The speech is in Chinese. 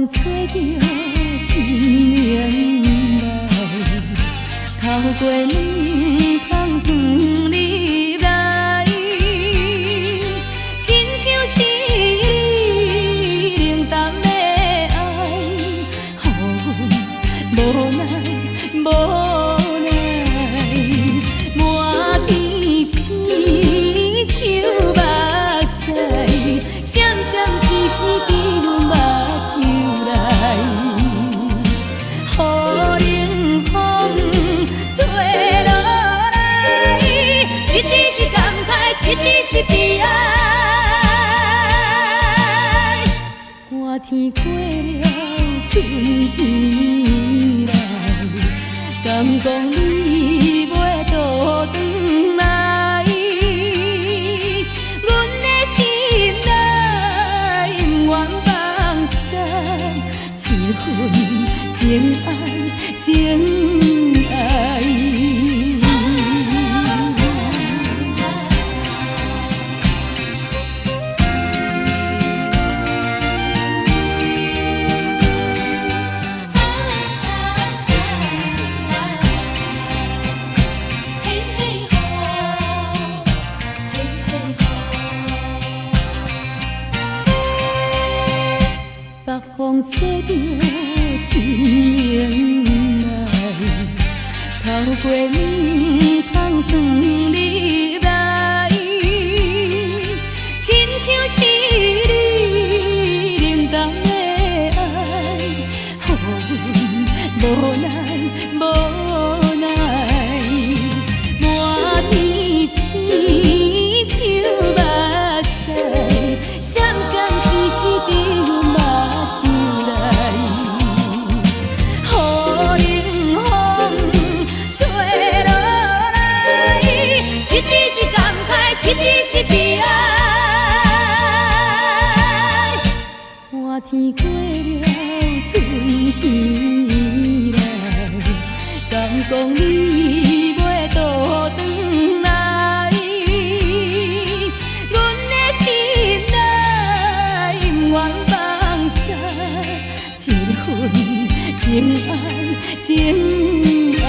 风吹着一年来，透过门窗钻入来，亲像是你冷淡的爱，予阮无奈无奈，满天星像目屎，闪闪烁烁伫阮目睭内，雨冷风吹落来，一直是感慨，一直是悲哀。寒天过了，春天来，敢讲你袂倒转来？阮的心内不愿放散一份情爱，情爱。北风吹着一年来，透过门窗钻入来，亲像是你冷淡的爱，予阮无奈无奈，满天星像目屎，闪闪烁烁伫阮目睭内，雨冷风吹落来，一直是感慨，一直是悲哀。寒天过了，春天来，敢讲你袂倒转来？阮的心内不愿放下一份情爱，情爱。